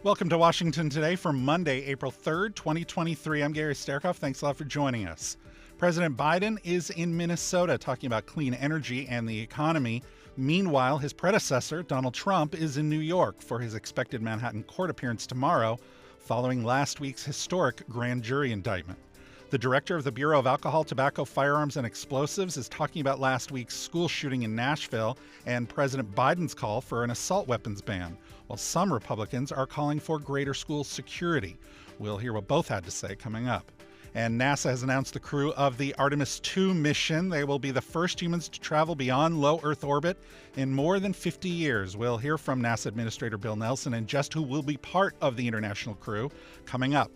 Welcome to Washington Today for Monday, April 3rd, 2023. I'm Gary Sterkoff. Thanks a lot for joining us. President Biden is in Minnesota talking about clean energy and the economy. Meanwhile, his predecessor, Donald Trump, is in New York for his expected Manhattan court appearance tomorrow, following last week's historic grand jury indictment. The director of the Bureau of Alcohol, Tobacco, Firearms and Explosives is talking about last week's school shooting in Nashville and President Biden's call for an assault weapons ban, while some Republicans are calling for greater school security. We'll hear what both had to say coming up. And NASA has announced the crew of the Artemis 2 mission. They will be the first humans to travel beyond low Earth orbit in more than 50 years. We'll hear from NASA Administrator Bill Nelson and just who will be part of the international crew coming up.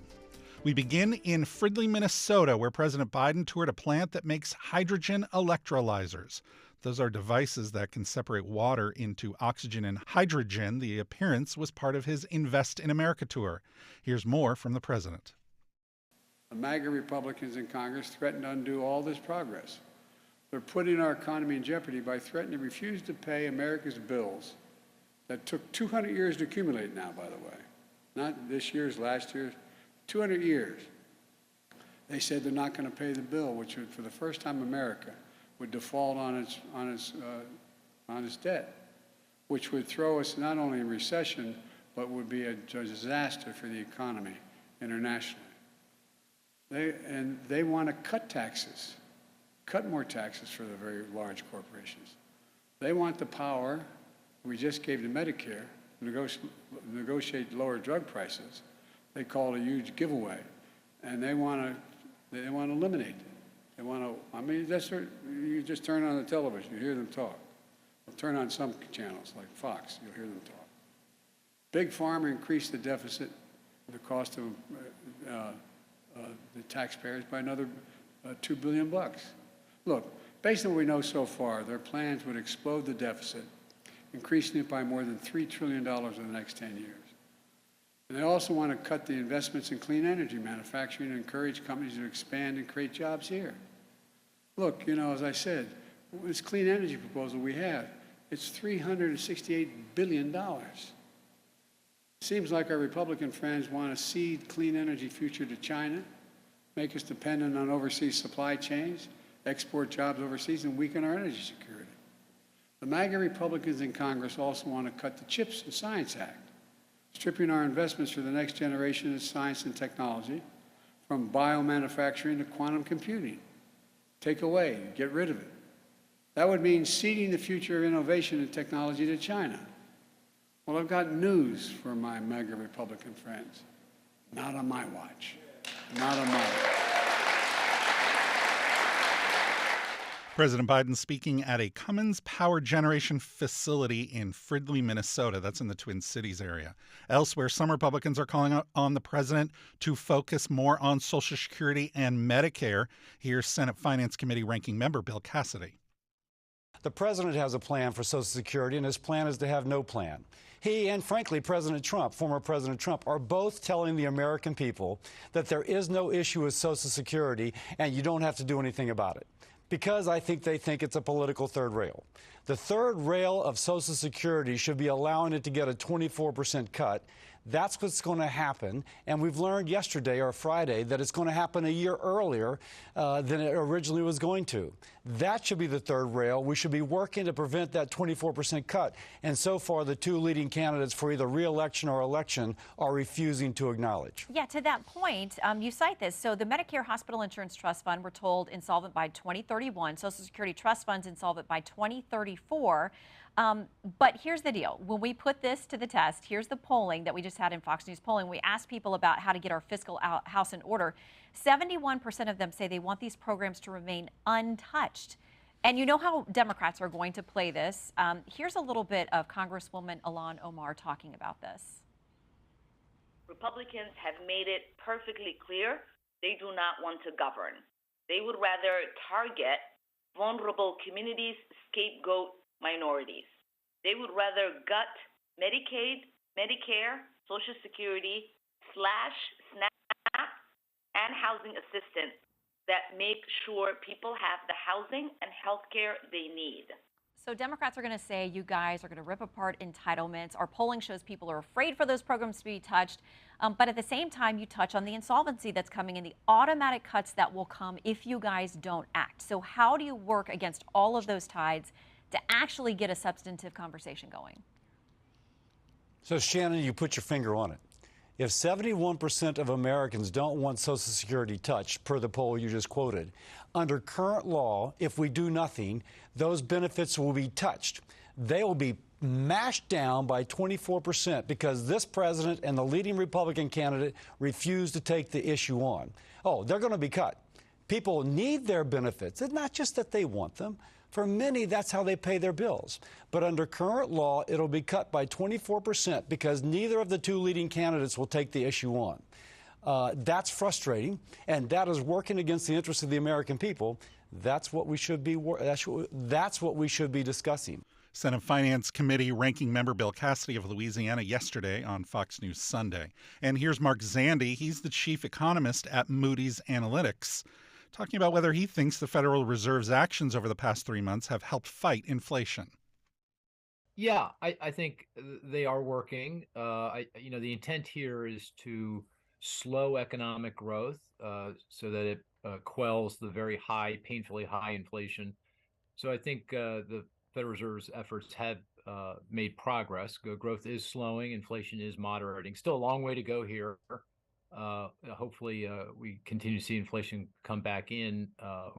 We begin in Fridley, Minnesota, where President Biden toured a plant that makes hydrogen electrolyzers. Those are devices that can separate water into oxygen and hydrogen. The appearance was part of his Invest in America tour. Here's more from the president. The MAGA Republicans in Congress threaten to undo all this progress. They're putting our economy in jeopardy by threatening to refuse to pay America's bills that took 200 years to accumulate now, by the way. Not this year's, last year's. 200 years. They said they're not going to pay the bill, which would, for the first time, America would default on its debt, which would throw us not only in recession, but would be a disaster for the economy internationally. They want to cut taxes, cut more taxes for the very large corporations. They want the power we just gave to Medicare to negotiate lower drug prices. They call it a huge giveaway, and they want to eliminate it. They want to. I mean, you just turn on the television, you hear them talk. Well, turn on some channels like Fox, you'll hear them talk. Big Pharma increased the deficit, the cost of the taxpayers by another $2 billion. Look, based on what we know so far, their plans would explode the deficit, increasing it by more than $3 trillion in the next 10 years. And they also want to cut the investments in clean energy manufacturing and encourage companies to expand and create jobs here. Look, as I said, this clean energy proposal we have, it's $368 billion. Seems like our Republican friends want to cede clean energy future to China, make us dependent on overseas supply chains, export jobs overseas, and weaken our energy security. The MAGA Republicans in Congress also want to cut the CHIPS and Science Act, stripping our investments for the next generation of science and technology, from biomanufacturing to quantum computing. Take away, get rid of it. That would mean ceding the future of innovation and technology to China. Well, I've got news for my MAGA Republican friends. Not on my watch. Not on my watch. President Biden speaking at a Cummins power generation facility in Fridley, Minnesota. That's in the Twin Cities area. Elsewhere, some Republicans are calling on the president to focus more on Social Security and Medicare. Here's Senate Finance Committee Ranking Member Bill Cassidy. The president has a plan for Social Security, and his plan is to have no plan. He and, frankly, President Trump, former President Trump, are both telling the American people that there is no issue with Social Security and you don't have to do anything about it, because I think they think it's a political third rail. The third rail of Social Security should be allowing it to get a 24% cut. That's what's going to happen, and we've learned yesterday or Friday that it's going to happen a year earlier than it originally was going to. That should be the third rail. We should be working to prevent that 24% cut, and so far the two leading candidates for either re-election or election are refusing to acknowledge. Yeah, to that point, you cite this. So the Medicare Hospital Insurance Trust Fund, we're told, insolvent by 2031. Social Security Trust Funds insolvent by 2034. But here's the deal. When we put this to the test, here's the polling that we just had in Fox News polling. We asked people about how to get our fiscal house in order. 71% of them say they want these programs to remain untouched. And you know how Democrats are going to play this. Here's a little bit of Congresswoman Ilhan Omar talking about this. Republicans have made it perfectly clear they do not want to govern. They would rather target vulnerable communities, scapegoat minorities. They would rather gut Medicaid, Medicare, Social Security, SNAP, and housing assistance that make sure people have the housing and health care they need. So Democrats are going to say you guys are going to rip apart entitlements. Our polling shows people are afraid for those programs to be touched. But at the same time, you touch on the insolvency that's coming and the automatic cuts that will come if you guys don't act. So how do you work against all of those tides to actually get a substantive conversation going? So, Shannon, you put your finger on it. If 71% of Americans don't want Social Security touched, per the poll you just quoted, under current law, if we do nothing, those benefits will be touched. They will be mashed down by 24% because this president and the leading Republican candidate refuse to take the issue on. Oh, they're going to be cut. People need their benefits. It's not just that they want them. For many, that's how they pay their bills. But under current law, it'll be cut by 24% because neither of the two leading candidates will take the issue on. That's frustrating, and that is working against the interests of the American people. That's what we should be. That's what we should be discussing. Senate Finance Committee Ranking Member Bill Cassidy of Louisiana yesterday on Fox News Sunday. And here's Mark Zandi. He's the chief economist at Moody's Analytics, talking about whether he thinks the Federal Reserve's actions over the past 3 months have helped fight inflation. Yeah, I think they are working. The intent here is to slow economic growth so that it quells the very high, painfully high inflation. So I think the Federal Reserve's efforts have made progress. Growth is slowing, inflation is moderating. Still a long way to go here. Hopefully, we continue to see inflation come back in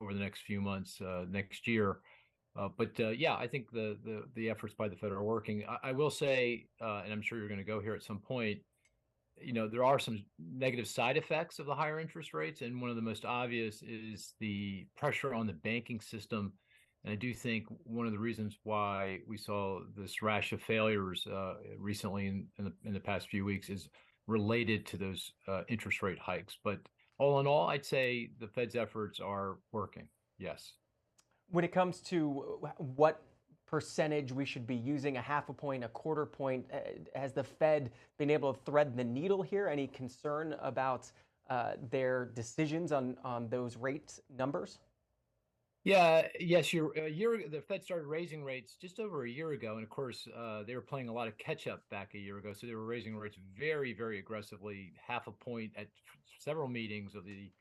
over the next few months, next year. Yeah, I think the efforts by the Fed are working. I will say, and I'm sure you're going to go here at some point, there are some negative side effects of the higher interest rates, and one of the most obvious is the pressure on the banking system. And I do think one of the reasons why we saw this rash of failures recently in the past few weeks is related to those interest rate hikes. But all in all, I'd say the Fed's efforts are working. Yes. When it comes to what percentage we should be using, a half a point, a quarter point, has the Fed been able to thread the needle here? Any concern about their decisions on those rate numbers? Yeah, yes, the Fed started raising rates just over a year ago, and of course, they were playing a lot of catch up back a year ago. So they were raising rates very, very aggressively, half a point at several meetings of the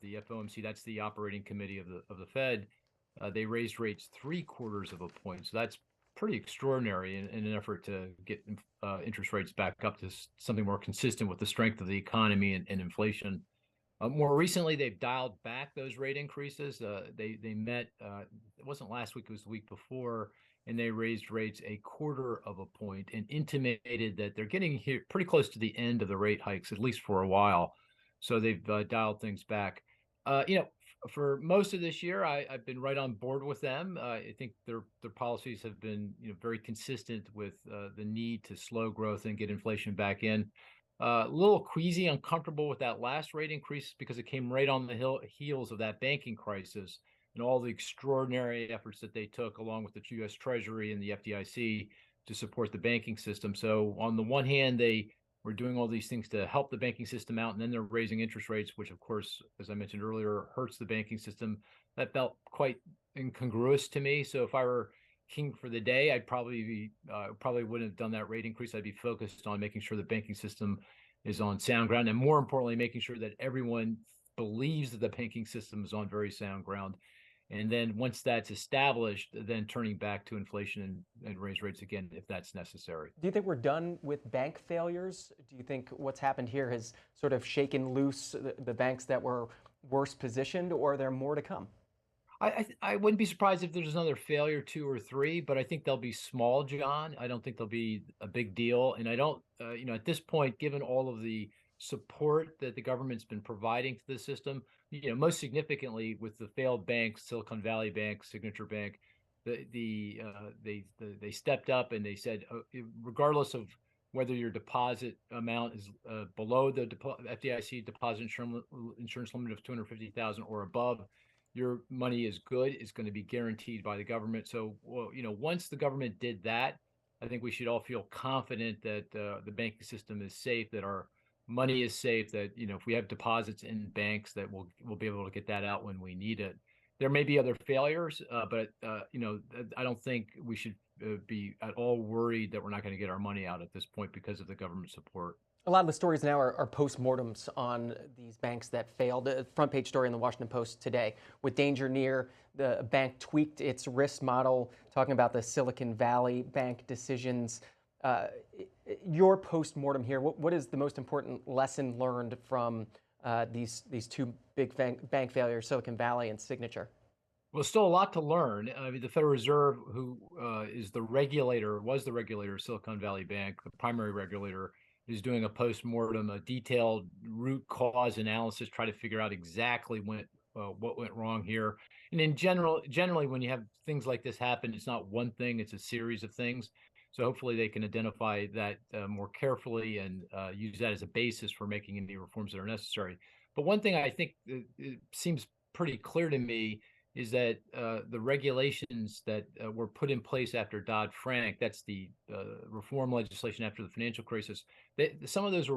FOMC. That's the operating committee of the Fed. They raised rates 3/4 of a point. So that's pretty extraordinary in an effort to get interest rates back up to something more consistent with the strength of the economy and inflation. More recently, they've dialed back those rate increases. They met, it wasn't last week, it was the week before, and they raised rates 1/4 of a point and intimated that they're getting here pretty close to the end of the rate hikes, at least for a while. So they've dialed things back. For most of this year, I've been right on board with them. I think their policies have been very consistent with the need to slow growth and get inflation back in. A little queasy, uncomfortable with that last rate increase because it came right on the heels of that banking crisis and all the extraordinary efforts that they took along with the U.S. Treasury and the FDIC to support the banking system. So on the one hand, they were doing all these things to help the banking system out, and then they're raising interest rates, which of course, as I mentioned earlier, hurts the banking system. That felt quite incongruous to me. So if I were king for the day, I'd probably wouldn't have done that rate increase. I'd be focused on making sure the banking system is on sound ground, and more importantly, making sure that everyone believes that the banking system is on very sound ground. And then once that's established, then turning back to inflation and raise rates again if that's necessary. Do you think we're done with bank failures? Do you think what's happened here has sort of shaken loose the banks that were worse positioned, or are there more to come? I wouldn't be surprised if there's another failure, 2 or 3, but I think they'll be small, John. I don't think they'll be a big deal. And I don't, at this point, given all of the support that the government's been providing to the system, most significantly with the failed banks, Silicon Valley Bank, Signature Bank, they stepped up and they said, regardless of whether your deposit amount is below the FDIC deposit insurance limit of $250,000 or above, your money is good. It's going to be guaranteed by the government. So, once the government did that, I think we should all feel confident that the banking system is safe, that our money is safe, that if we have deposits in banks, that we'll be able to get that out when we need it. There may be other failures, but I don't think we should be at all worried that we're not going to get our money out at this point because of the government support. A lot of the stories now are postmortems on these banks that failed. Front page story in the Washington Post today. With danger near, the bank tweaked its risk model, talking about the Silicon Valley bank decisions. Your postmortem here, what is the most important lesson learned from these two big bank failures, Silicon Valley and Signature? Well, still a lot to learn. I mean, the Federal Reserve, who was the regulator of Silicon Valley Bank, the primary regulator, is doing a postmortem, a detailed root cause analysis, try to figure out exactly what went wrong here. And in generally, when you have things like this happen, it's not one thing; it's a series of things. So hopefully, they can identify that more carefully and use that as a basis for making any reforms that are necessary. But one thing I think it seems pretty clear to me is that the regulations that were put in place after Dodd-Frank, that's the reform legislation after the financial crisis, some of those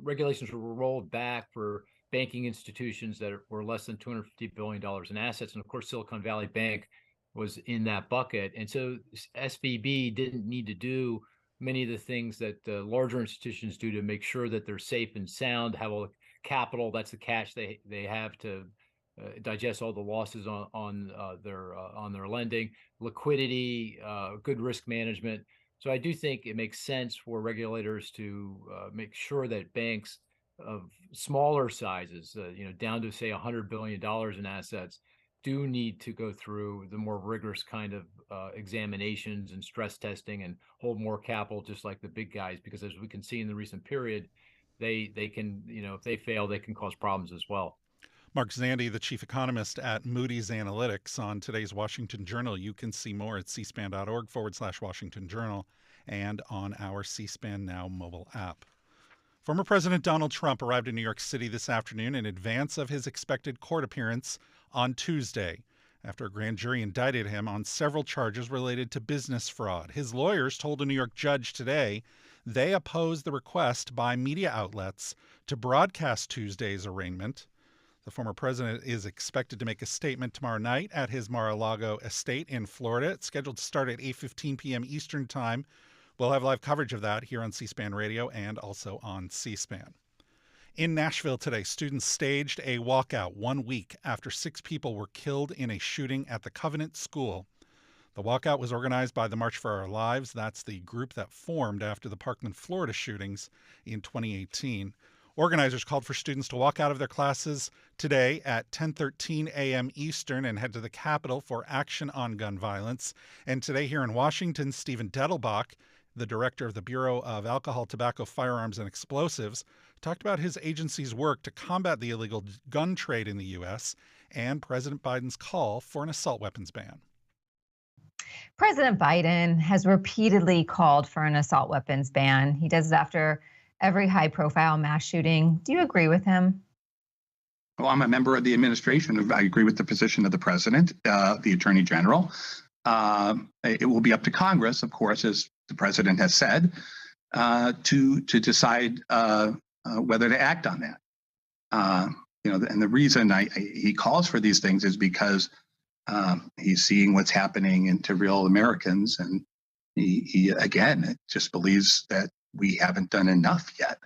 regulations were rolled back for banking institutions that were less than $250 billion in assets. And of course, Silicon Valley Bank was in that bucket. And so SVB didn't need to do many of the things that larger institutions do to make sure that they're safe and sound, have all the capital, that's the cash they have to digest all the losses on their lending, liquidity, good risk management. So I do think it makes sense for regulators to make sure that banks of smaller sizes, down to say $100 billion in assets, do need to go through the more rigorous kind of examinations and stress testing and hold more capital, just like the big guys, because as we can see in the recent period, they can, if they fail, they can cause problems as well. Mark Zandi, the chief economist at Moody's Analytics, on today's Washington Journal. You can see more at cspan.org/Washington Journal and on our C-SPAN Now mobile app. Former President Donald Trump arrived in New York City this afternoon in advance of his expected court appearance on Tuesday, after a grand jury indicted him on several charges related to business fraud. His lawyers told a New York judge today they opposed the request by media outlets to broadcast Tuesday's arraignment. The former president is expected to make a statement tomorrow night at his Mar-a-Lago estate in Florida. It's scheduled to start at 8:15 p.m. Eastern Time. We'll have live coverage of that here on C-SPAN Radio and also on C-SPAN. In Nashville today, students staged a walkout 1 week after 6 people were killed in a shooting at the Covenant School. The walkout was organized by the March for Our Lives. That's the group that formed after the Parkland, Florida shootings in 2018. Organizers called for students to walk out of their classes today at 10:13 a.m. Eastern and head to the Capitol for action on gun violence. And today here in Washington, Stephen Dettelbach, the director of the Bureau of Alcohol, Tobacco, Firearms and Explosives, talked about his agency's work to combat the illegal gun trade in the U.S. and President Biden's call for an assault weapons ban. President Biden has repeatedly called for an assault weapons ban. He does it after every high-profile mass shooting. Do you agree with him? Well, I'm a member of the administration. I agree with the position of the president, the attorney general. It will be up to Congress, of course, as the president has said, to decide whether to act on that. And the reason he calls for these things is because he's seeing what's happening to real Americans, and he again just believes that we haven't done enough yet.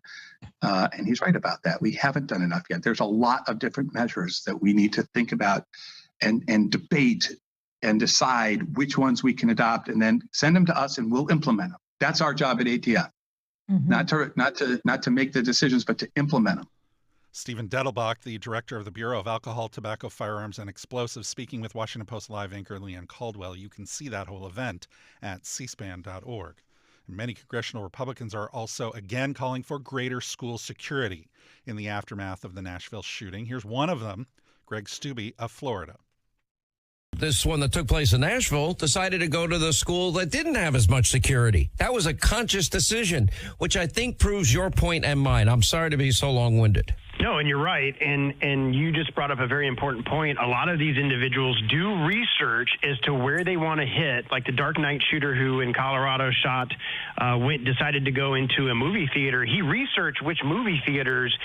And he's right about that. We haven't done enough yet. There's a lot of different measures that we need to think about and debate and decide which ones we can adopt, and then send them to us and we'll implement them. That's our job at ATF. Mm-hmm. Not to make the decisions, but to implement them. Stephen Dettelbach, the director of the Bureau of Alcohol, Tobacco, Firearms and Explosives, speaking with Washington Post Live anchor Leanne Caldwell. You can see that whole event at cspan.org. Many congressional Republicans are also again calling for greater school security in the aftermath of the Nashville shooting. Here's one of them, Greg Stubbe of Florida. This one that took place in Nashville decided to go to the school that didn't have as much security. That was a conscious decision, which I think proves your point and mine. I'm sorry to be so long-winded. No, and you're right. And you just brought up a very important point. A lot of these individuals do research as to where they want to hit, like the Dark Knight shooter who in Colorado decided to go into a movie theater. He researched which movie theaters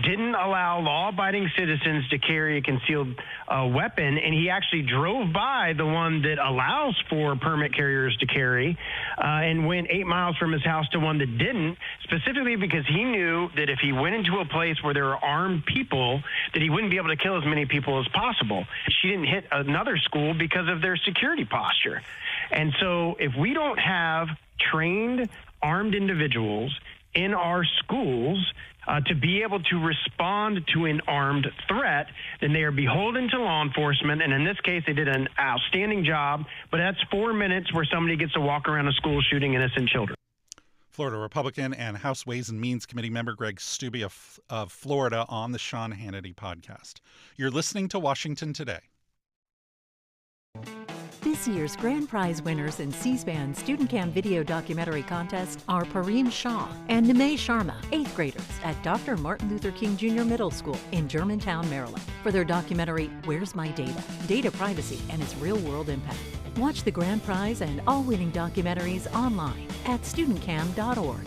didn't allow law-abiding citizens to carry a concealed weapon, and he actually drove by the one that allows for permit carriers to carry and went 8 miles from his house to one that didn't, specifically because he knew that if he went into a place where there were armed people, that he wouldn't be able to kill as many people as possible. She didn't hit another school because of their security posture. And so if we don't have trained armed individuals in our schools to be able to respond to an armed threat, then they are beholden to law enforcement. And in this case, they did an outstanding job. But that's 4 minutes where somebody gets to walk around a school shooting innocent children. Florida Republican and House Ways and Means Committee member Greg Steube of Florida on the Sean Hannity podcast. You're listening to Washington Today. This year's grand prize winners in C-SPAN Student Cam video documentary contest are Pareem Shah and Nimay Sharma, 8th graders at Dr. Martin Luther King Jr. Middle School in Germantown, Maryland, for their documentary, Where's My Data? Data Privacy and Its Real-World Impact. Watch the grand prize and all winning documentaries online at studentcam.org.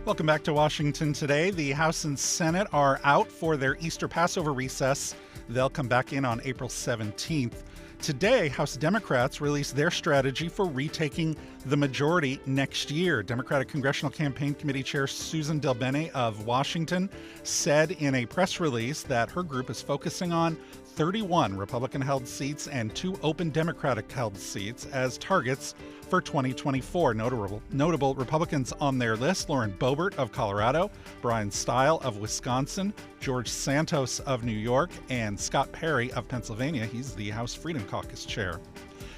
Welcome back to Washington Today. The House and Senate are out for their Easter Passover recess. They'll come back in on April 17th. Today, House Democrats released their strategy for retaking the majority next year. Democratic Congressional Campaign Committee Chair Susan DelBene of Washington said in a press release that her group is focusing on 31 Republican-held seats and 2 open Democratic-held seats as targets for 2024. Notable Republicans on their list: Lauren Boebert of Colorado, Brian Stile of Wisconsin, George Santos of New York, and Scott Perry of Pennsylvania. He's the House Freedom Caucus chair.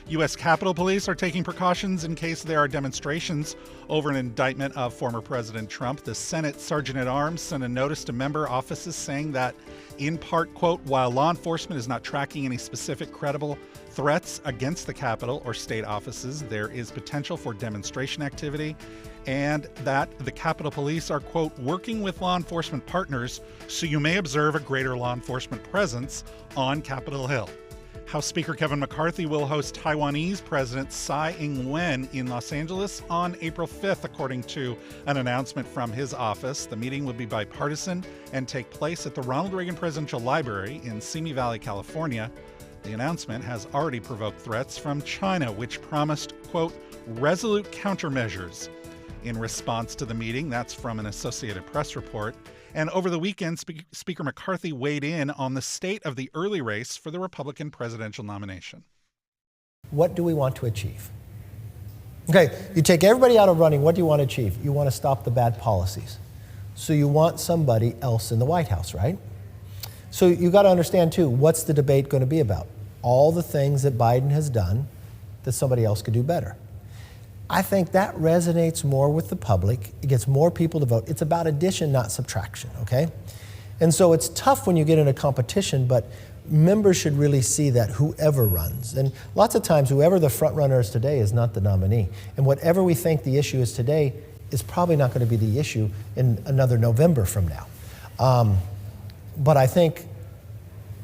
U.S. Capitol Police are taking precautions in case there are demonstrations over an indictment of former President Trump. The Senate Sergeant-at-Arms sent a notice to member offices saying that, in part, quote, while law enforcement is not tracking any specific credible threats against the Capitol or state offices, there is potential for demonstration activity, and that the Capitol Police are, quote, working with law enforcement partners, so you may observe a greater law enforcement presence on Capitol Hill. House Speaker Kevin McCarthy will host Taiwanese President Tsai Ing-wen in Los Angeles on April 5th, according to an announcement from his office. The meeting will be bipartisan and take place at the Ronald Reagan Presidential Library in Simi Valley, California. The announcement has already provoked threats from China, which promised, quote, resolute countermeasures in response to the meeting. That's from an Associated Press report. And over the weekend, Speaker McCarthy weighed in on the state of the early race for the Republican presidential nomination. What do we want to achieve? Okay, you take everybody out of running, what do you want to achieve? You want to stop the bad policies. So you want somebody else in the White House, right? So you got to understand, too, what's the debate going to be about? All the things that Biden has done that somebody else could do better. I think that resonates more with the public. It gets more people to vote. It's about addition, not subtraction, okay? And so it's tough when you get in a competition, but members should really see that whoever runs. And lots of times, whoever the front runner is today is not the nominee. And whatever we think the issue is today is probably not going to be the issue in another November from now. But I think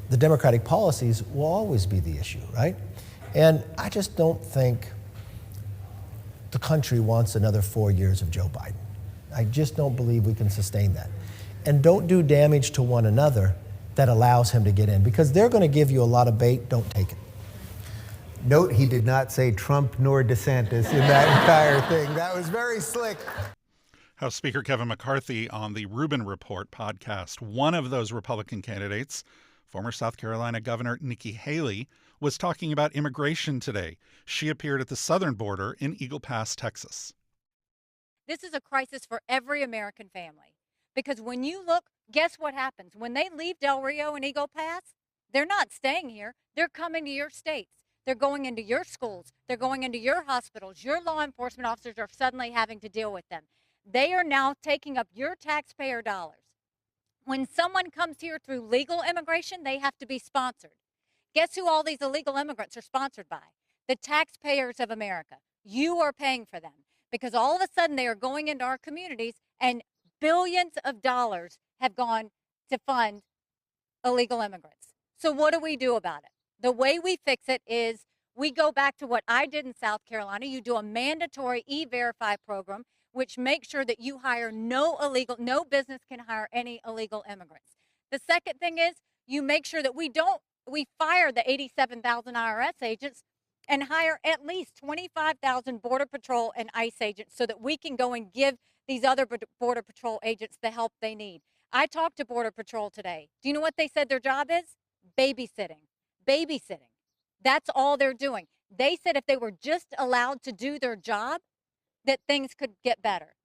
the Democratic policies will always be the issue, right? And I just don't think the country wants another 4 years of Joe Biden. I just don't believe we can sustain that. And don't do damage to one another that allows him to get in, because they're going to give you a lot of bait. Don't take it. Note he did not say Trump nor DeSantis in that entire thing. That was very slick. House Speaker Kevin McCarthy on the Rubin Report podcast. One of those Republican candidates, former South Carolina Governor Nikki Haley, was talking about immigration today. She appeared at the southern border in Eagle Pass, Texas. This is a crisis for every American family, because when you look, guess what happens? When they leave Del Rio and Eagle Pass, they're not staying here. They're coming to your states. They're going into your schools. They're going into your hospitals. Your law enforcement officers are suddenly having to deal with them. They are now taking up your taxpayer dollars. When someone comes here through legal immigration, they have to be sponsored. Guess who all these illegal immigrants are sponsored by? The taxpayers of America. You are paying for them, because all of a sudden they are going into our communities and billions of dollars have gone to fund illegal immigrants. So what do we do about it? The way we fix it is we go back to what I did in South Carolina. You do a mandatory E-Verify program, which makes sure that you hire no business can hire any illegal immigrants. The second thing is you make sure that we fire the 87,000 IRS agents and hire at least 25,000 Border Patrol and ICE agents so that we can go and give these other Border Patrol agents the help they need. I talked to Border Patrol today. Do you know what they said their job is? Babysitting. Babysitting. That's all they're doing. They said if they were just allowed to do their job, that things could get better.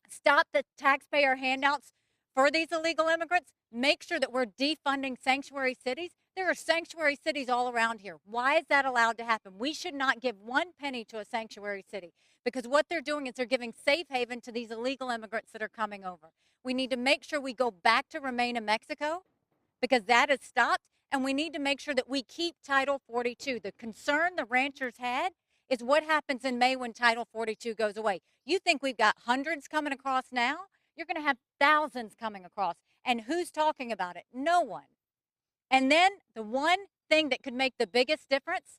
Stop the taxpayer handouts for these illegal immigrants. Make sure that we're defunding sanctuary cities. There are sanctuary cities all around here. Why is that allowed to happen? We should not give 1 penny to a sanctuary city, because what they're doing is they're giving safe haven to these illegal immigrants that are coming over. We need to make sure we go back to remain in Mexico, because that has stopped, and we need to make sure that we keep Title 42. The concern the ranchers had is what happens in May when Title 42 goes away. You think we've got hundreds coming across now? You're going to have thousands coming across. And who's talking about it? No one. And then the one thing that could make the biggest difference,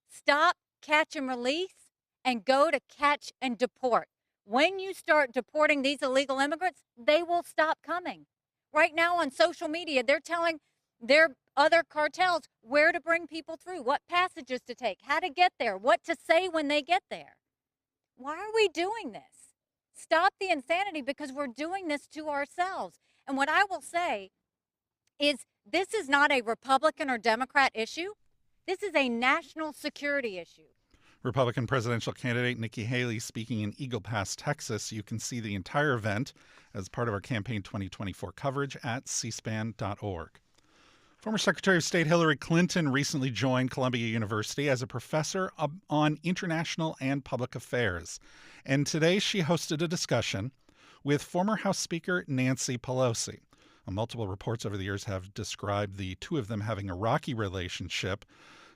stop, catch, and release, and go to catch and deport. When you start deporting these illegal immigrants, they will stop coming. Right now on social media, they're telling their other cartels where to bring people through, what passages to take, how to get there, what to say when they get there. Why are we doing this? Stop the insanity, because we're doing this to ourselves. And what I will say is this is not a Republican or Democrat issue. This is a national security issue. Republican presidential candidate Nikki Haley speaking in Eagle Pass, Texas. You can see the entire event as part of our campaign 2024 coverage at cspan.org. Former Secretary of State Hillary Clinton recently joined Columbia University as a professor on international and public affairs. And today she hosted a discussion with former House Speaker Nancy Pelosi. Multiple reports over the years have described the two of them having a rocky relationship.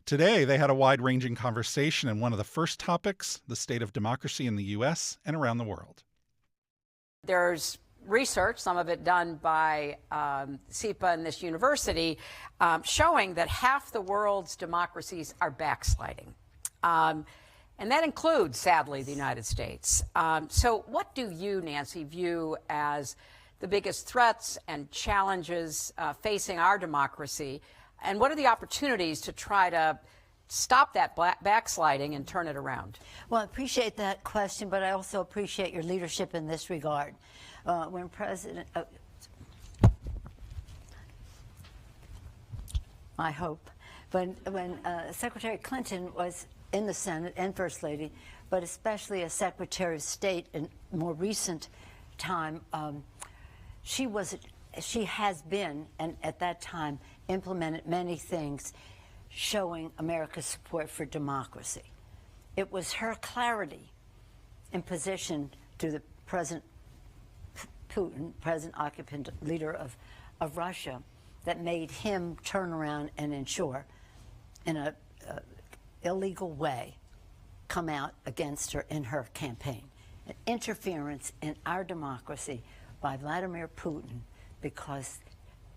Today, they had a wide-ranging conversation, and one of the first topics, the state of democracy in the U.S. and around the world. There's research, some of it done by CEPA and this university, showing that half the world's democracies are backsliding. And that includes, sadly, the United States. So what do you, Nancy, view as the biggest threats and challenges facing our democracy? And what are the opportunities to try to stop that backsliding and turn it around? Well, I appreciate that question, but I also appreciate your leadership in this regard. When President, I hope, when Secretary Clinton was in the Senate and First Lady, but especially as Secretary of State in more recent time, she has been, and at that time, implemented many things showing America's support for democracy. It was her clarity in position to the President Putin, present occupant leader of Russia, that made him turn around and ensure, in a illegal way, come out against her in her campaign. An interference in our democracy by Vladimir Putin, because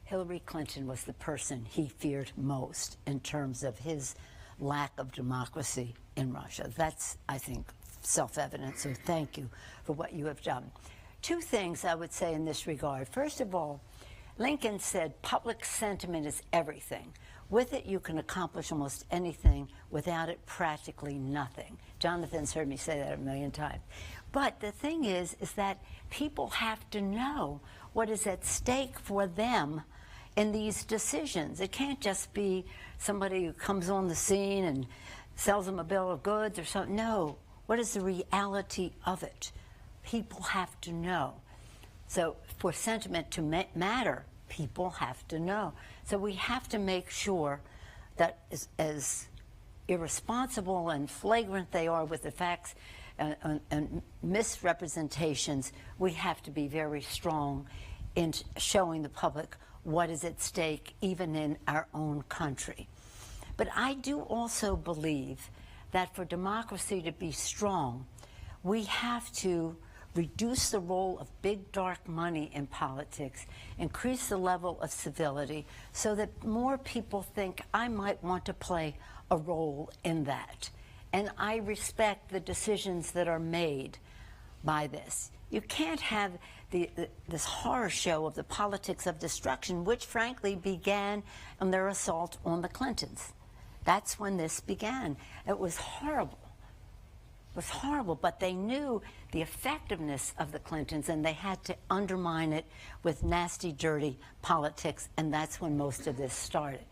Hillary Clinton was the person he feared most in terms of his lack of democracy in Russia. That's, I think, self-evident, so thank you for what you have done. Two things I would say in this regard. First of all, Lincoln said public sentiment is everything. With it, you can accomplish almost anything. Without it, practically nothing. Jonathan's heard me say that a million times. But the thing is that people have to know what is at stake for them in these decisions. It can't just be somebody who comes on the scene and sells them a bill of goods or something. No, what is the reality of it? People have to know. So for sentiment to matter, people have to know. So we have to make sure that as irresponsible and flagrant they are with the facts and misrepresentations, we have to be very strong in showing the public what is at stake, even in our own country. But I do also believe that for democracy to be strong, We have to reduce the role of big dark money in politics, increase the level of civility so that more people think I might want to play a role in that. And I respect the decisions that are made by this. You can't have this horror show of the politics of destruction, which frankly began on their assault on the Clintons. That's when this began. It was horrible. It was horrible, but they knew the effectiveness of the Clintons, and they had to undermine it with nasty, dirty politics, and that's when most of this started.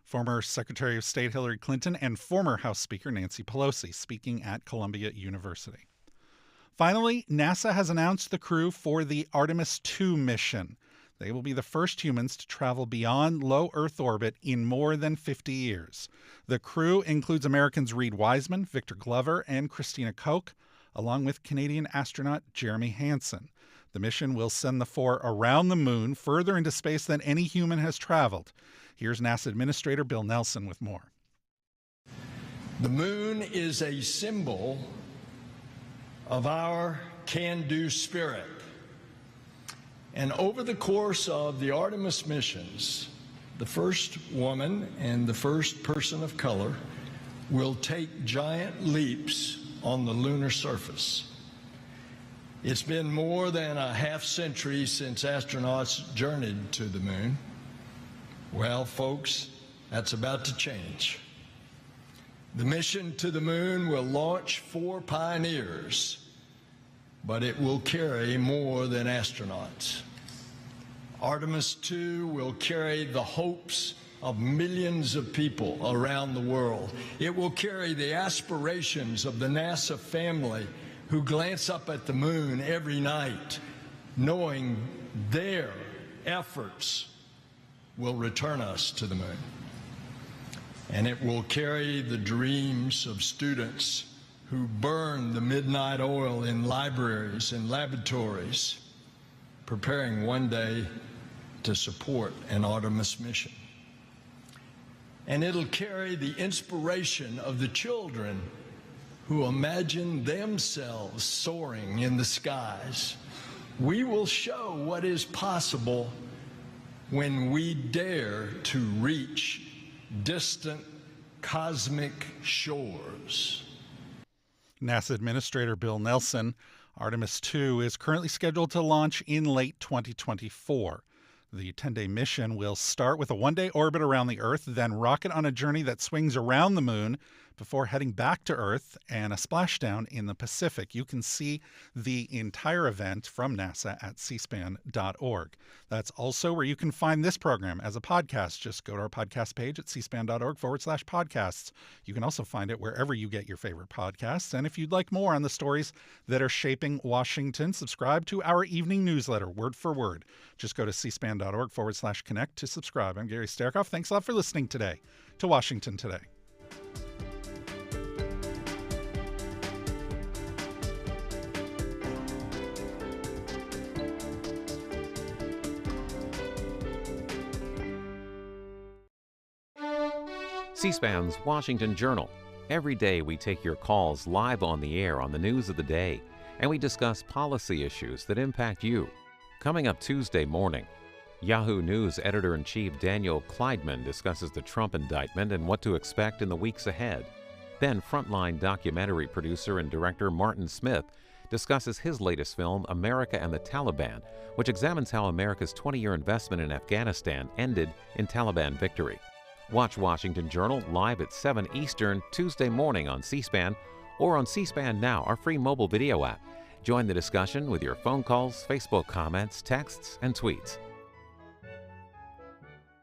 Former Secretary of State Hillary Clinton and former House Speaker Nancy Pelosi speaking at Columbia University. Finally, NASA has announced the crew for the Artemis 2 mission. They will be the first humans to travel beyond low Earth orbit in more than 50 years. The crew includes Americans Reed Wiseman, Victor Glover, and Christina Koch, along with Canadian astronaut Jeremy Hansen. The mission will send the four around the moon, further into space than any human has traveled. Here's NASA Administrator Bill Nelson with more. The moon is a symbol of our can-do spirit. And over the course of the Artemis missions, the first woman and the first person of color will take giant leaps on the lunar surface. It's been more than a half century since astronauts journeyed to the moon. Well, folks, that's about to change. The mission to the moon will launch 4 pioneers, but it will carry more than astronauts. Artemis 2 will carry the hopes of millions of people around the world. It will carry the aspirations of the NASA family who glance up at the moon every night, knowing their efforts will return us to the moon. And it will carry the dreams of students who burn the midnight oil in libraries and laboratories, preparing one day to support an Artemis mission. And it'll carry the inspiration of the children who imagine themselves soaring in the skies. We will show what is possible when we dare to reach distant cosmic shores. NASA Administrator Bill Nelson. Artemis 2 is currently scheduled to launch in late 2024. The 10-day mission will start with a one-day orbit around the Earth, then rocket on a journey that swings around the moon before heading back to Earth and a splashdown in the Pacific. You can see the entire event from NASA at cspan.org. That's also where you can find this program as a podcast. Just go to our podcast page at cspan.org/podcasts. You can also find it wherever you get your favorite podcasts. And if you'd like more on the stories that are shaping Washington, subscribe to our evening newsletter, word for word. Just go to cspan.org/connect to subscribe. I'm Gary Sterkoff. Thanks a lot for listening today to Washington Today. C-SPAN's Washington Journal. Every day we take your calls live on the air on the news of the day, and we discuss policy issues that impact you. Coming up Tuesday morning, Yahoo News editor-in-chief Daniel Kleidman discusses the Trump indictment and what to expect in the weeks ahead. Then Frontline documentary producer and director Martin Smith discusses his latest film, America and the Taliban, which examines how America's 20-year investment in Afghanistan ended in Taliban victory. Watch Washington Journal live at 7 Eastern Tuesday morning on C-SPAN or on C-SPAN Now, our free mobile video app. Join the discussion with your phone calls, Facebook comments, texts, and tweets.